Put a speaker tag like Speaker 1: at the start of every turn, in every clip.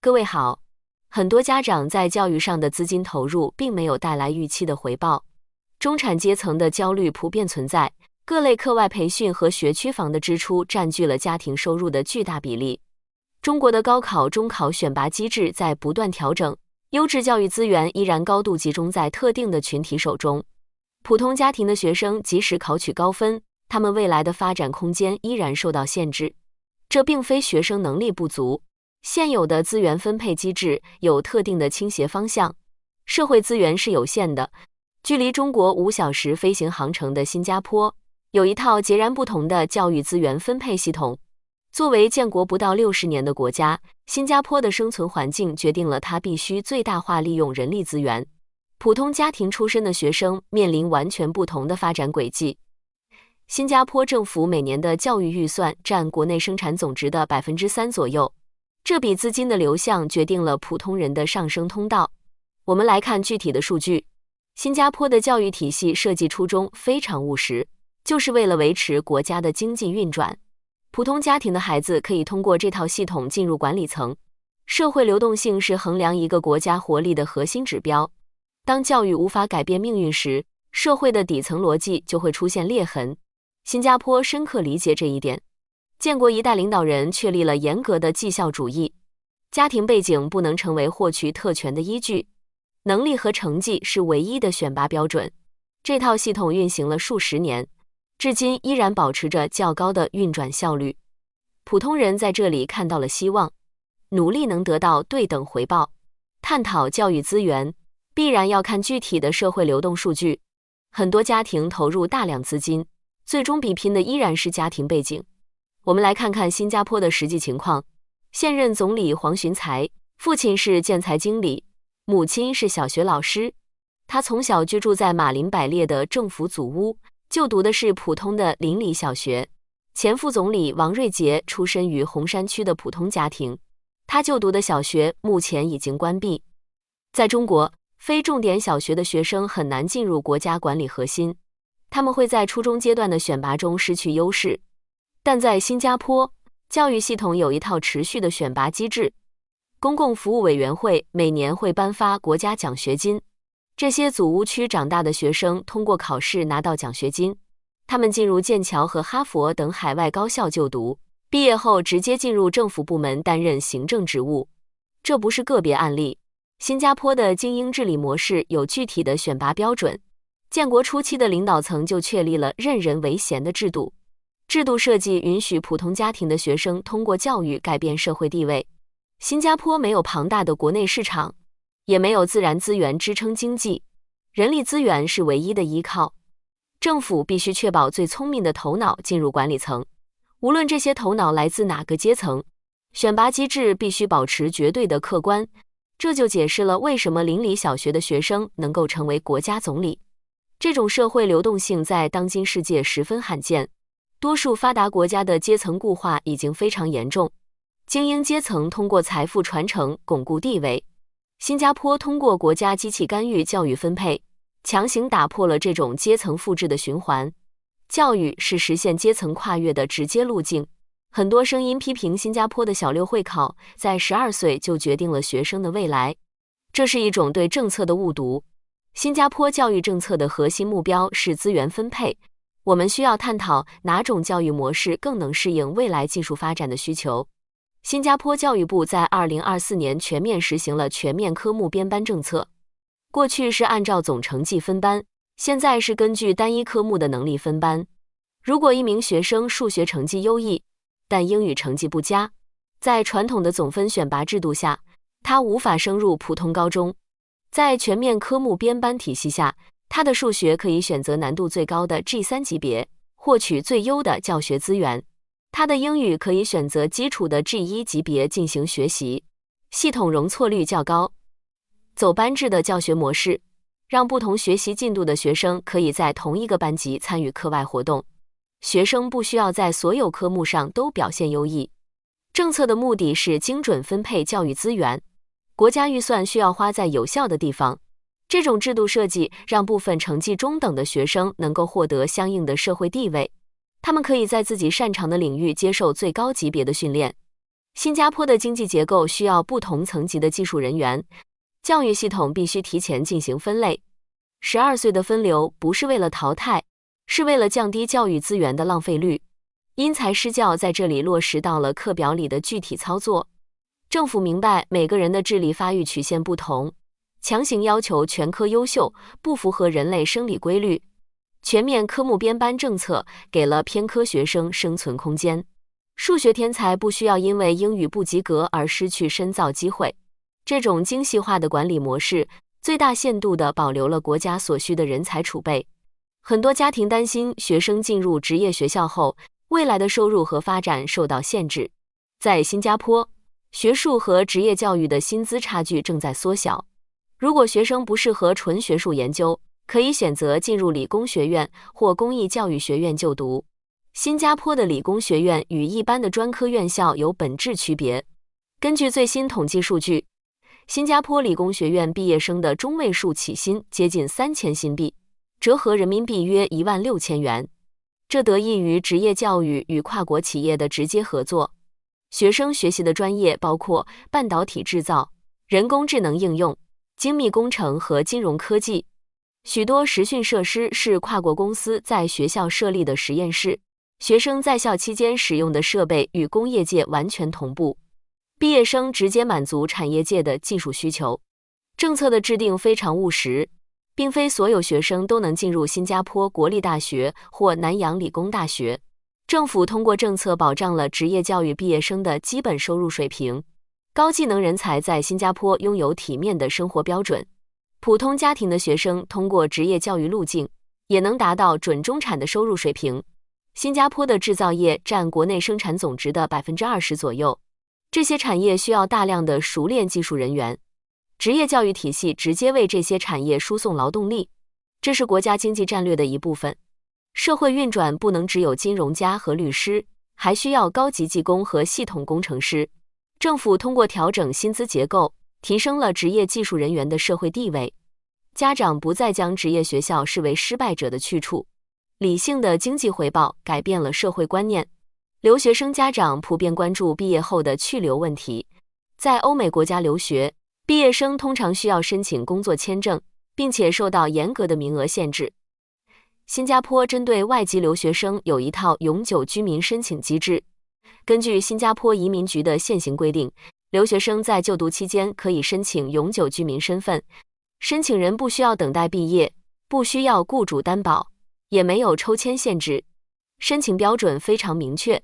Speaker 1: 各位好，很多家长在教育上的资金投入并没有带来预期的回报，中产阶层的焦虑普遍存在，各类课外培训和学区房的支出占据了家庭收入的巨大比例。中国的高考、中考选拔机制在不断调整，优质教育资源依然高度集中在特定的群体手中。普通家庭的学生即使考取高分，他们未来的发展空间依然受到限制。这并非学生能力不足，现有的资源分配机制有特定的倾斜方向，社会资源是有限的。距离中国5小时飞行航程的新加坡，有一套截然不同的教育资源分配系统。作为建国不到60年的国家，新加坡的生存环境决定了它必须最大化利用人力资源。普通家庭出身的学生面临完全不同的发展轨迹。新加坡政府每年的教育预算占国内生产总值的 3% 左右，这笔资金的流向决定了普通人的上升通道。我们来看具体的数据。新加坡的教育体系设计初衷非常务实，就是为了维持国家的经济运转。普通家庭的孩子可以通过这套系统进入管理层。社会流动性是衡量一个国家活力的核心指标。当教育无法改变命运时，社会的底层逻辑就会出现裂痕。新加坡深刻理解这一点。建国一代领导人确立了严格的绩效主义，家庭背景不能成为获取特权的依据，能力和成绩是唯一的选拔标准。这套系统运行了数十年，至今依然保持着较高的运转效率。普通人在这里看到了希望，努力能得到对等回报。探讨教育资源，必然要看具体的社会流动数据。很多家庭投入大量资金，最终比拼的依然是家庭背景。我们来看看新加坡的实际情况。现任总理黄循财，父亲是建材经理，母亲是小学老师。他从小居住在马林百列的政府祖屋，就读的是普通的邻里小学。前副总理王瑞杰出身于红山区的普通家庭，他就读的小学目前已经关闭。在中国，非重点小学的学生很难进入国家管理核心，他们会在初中阶段的选拔中失去优势。但在新加坡，教育系统有一套持续的选拔机制。公共服务委员会每年会颁发国家奖学金，这些祖屋区长大的学生通过考试拿到奖学金，他们进入剑桥和哈佛等海外高校就读，毕业后直接进入政府部门担任行政职务。这不是个别案例，新加坡的精英治理模式有具体的选拔标准。建国初期的领导层就确立了任人唯贤的制度，制度设计允许普通家庭的学生通过教育改变社会地位。新加坡没有庞大的国内市场，也没有自然资源支撑经济，人力资源是唯一的依靠。政府必须确保最聪明的头脑进入管理层，无论这些头脑来自哪个阶层。选拔机制必须保持绝对的客观，这就解释了为什么邻里小学的学生能够成为国家总理。这种社会流动性在当今世界十分罕见，多数发达国家的阶层固化已经非常严重，精英阶层通过财富传承巩固地位。新加坡通过国家机器干预教育分配，强行打破了这种阶层复制的循环。教育是实现阶层跨越的直接路径。很多声音批评新加坡的小六会考在12岁就决定了学生的未来，这是一种对政策的误读。新加坡教育政策的核心目标是资源分配，我们需要探讨哪种教育模式更能适应未来技术发展的需求。新加坡教育部在2024年全面实行了全面科目编班政策。过去是按照总成绩分班，现在是根据单一科目的能力分班。如果一名学生数学成绩优异，但英语成绩不佳，在传统的总分选拔制度下，他无法升入普通高中。在全面科目编班体系下，他的数学可以选择难度最高的 G3 级别，获取最优的教学资源。他的英语可以选择基础的 G1 级别进行学习，系统容错率较高。走班制的教学模式，让不同学习进度的学生可以在同一个班级参与课外活动，学生不需要在所有科目上都表现优异。政策的目的是精准分配教育资源，国家预算需要花在有效的地方。这种制度设计让部分成绩中等的学生能够获得相应的社会地位，他们可以在自己擅长的领域接受最高级别的训练。新加坡的经济结构需要不同层级的技术人员，教育系统必须提前进行分类。12岁的分流不是为了淘汰，是为了降低教育资源的浪费率。因材施教在这里落实到了课表里的具体操作。政府明白每个人的智力发育曲线不同，强行要求全科优秀，不符合人类生理规律。全面科目编班政策给了偏科学生生存空间。数学天才不需要因为英语不及格而失去深造机会。这种精细化的管理模式，最大限度地保留了国家所需的人才储备。很多家庭担心学生进入职业学校后，未来的收入和发展受到限制。在新加坡，学术和职业教育的薪资差距正在缩小。如果学生不适合纯学术研究，可以选择进入理工学院或公益教育学院就读。新加坡的理工学院与一般的专科院校有本质区别。根据最新统计数据，新加坡理工学院毕业生的中位数起薪接近3000新币，折合人民币约16000元。这得益于职业教育与跨国企业的直接合作。学生学习的专业包括半导体制造、人工智能应用、精密工程和金融科技。许多实训设施是跨国公司在学校设立的实验室。学生在校期间使用的设备与工业界完全同步，毕业生直接满足产业界的技术需求。政策的制定非常务实，并非所有学生都能进入新加坡国立大学或南洋理工大学。政府通过政策保障了职业教育毕业生的基本收入水平。高技能人才在新加坡拥有体面的生活标准。普通家庭的学生通过职业教育路径，也能达到准中产的收入水平。新加坡的制造业占国内生产总值的20%左右，这些产业需要大量的熟练技术人员。职业教育体系直接为这些产业输送劳动力，这是国家经济战略的一部分。社会运转不能只有金融家和律师，还需要高级技工和系统工程师。政府通过调整薪资结构，提升了职业技术人员的社会地位。家长不再将职业学校视为失败者的去处。理性的经济回报改变了社会观念。留学生家长普遍关注毕业后的去留问题。在欧美国家留学，毕业生通常需要申请工作签证，并且受到严格的名额限制。新加坡针对外籍留学生有一套永久居民申请机制。根据新加坡移民局的现行规定，留学生在就读期间可以申请永久居民身份，申请人不需要等待毕业，不需要雇主担保，也没有抽签限制。申请标准非常明确，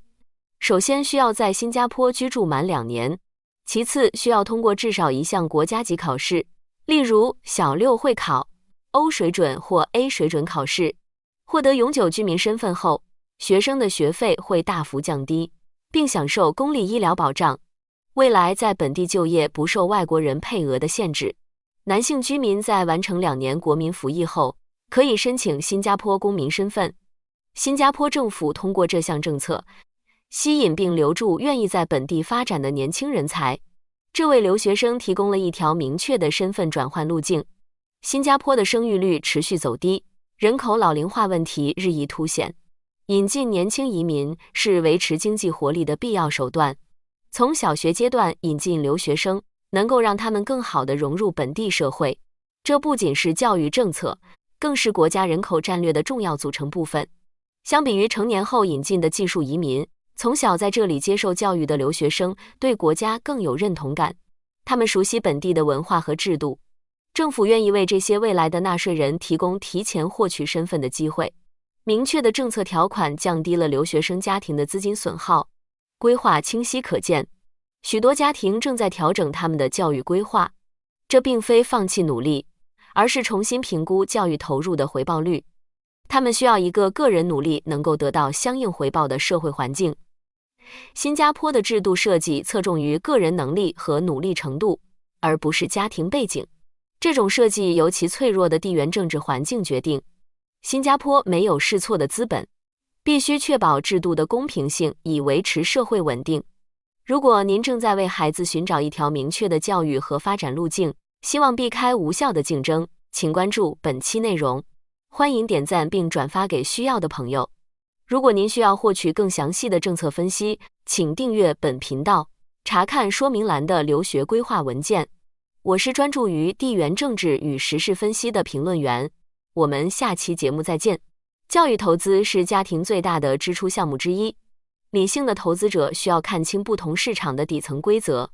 Speaker 1: 首先需要在新加坡居住满2年，其次需要通过至少一项国家级考试，例如小6会考、O 水准或 A 水准考试。获得永久居民身份后，学生的学费会大幅降低，并享受公立医疗保障。未来在本地就业不受外国人配额的限制。男性居民在完成2年国民服役后，可以申请新加坡公民身份。新加坡政府通过这项政策，吸引并留住愿意在本地发展的年轻人才，这为留学生提供了一条明确的身份转换路径。新加坡的生育率持续走低，人口老龄化问题日益凸显。引进年轻移民是维持经济活力的必要手段。从小学阶段引进留学生，能够让他们更好地融入本地社会。这不仅是教育政策，更是国家人口战略的重要组成部分。相比于成年后引进的技术移民，从小在这里接受教育的留学生对国家更有认同感，他们熟悉本地的文化和制度。政府愿意为这些未来的纳税人提供提前获取身份的机会。明确的政策条款降低了留学生家庭的资金损耗，规划清晰可见。许多家庭正在调整他们的教育规划，这并非放弃努力，而是重新评估教育投入的回报率。他们需要一个个人努力能够得到相应回报的社会环境。新加坡的制度设计侧重于个人能力和努力程度，而不是家庭背景。这种设计由其脆弱的地缘政治环境决定。新加坡没有试错的资本，必须确保制度的公平性以维持社会稳定。如果您正在为孩子寻找一条明确的教育和发展路径，希望避开无效的竞争，请关注本期内容。欢迎点赞并转发给需要的朋友。如果您需要获取更详细的政策分析，请订阅本频道。查看说明栏的留学规划文件。我是专注于地缘政治与时事分析的评论员。我们下期节目再见。教育投资是家庭最大的支出项目之一。理性的投资者需要看清不同市场的底层规则，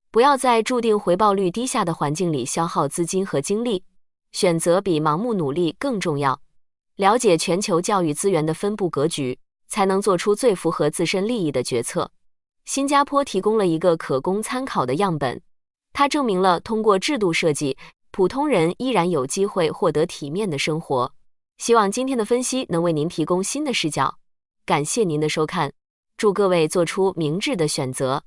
Speaker 1: 不要在注定回报率低下的环境里消耗资金和精力。选择比盲目努力更重要。了解全球教育资源的分布格局，才能做出最符合自身利益的决策。新加坡提供了一个可供参考的样本，它证明了通过制度设计，普通人依然有机会获得体面的生活。希望今天的分析能为您提供新的视角。感谢您的收看，祝各位做出明智的选择。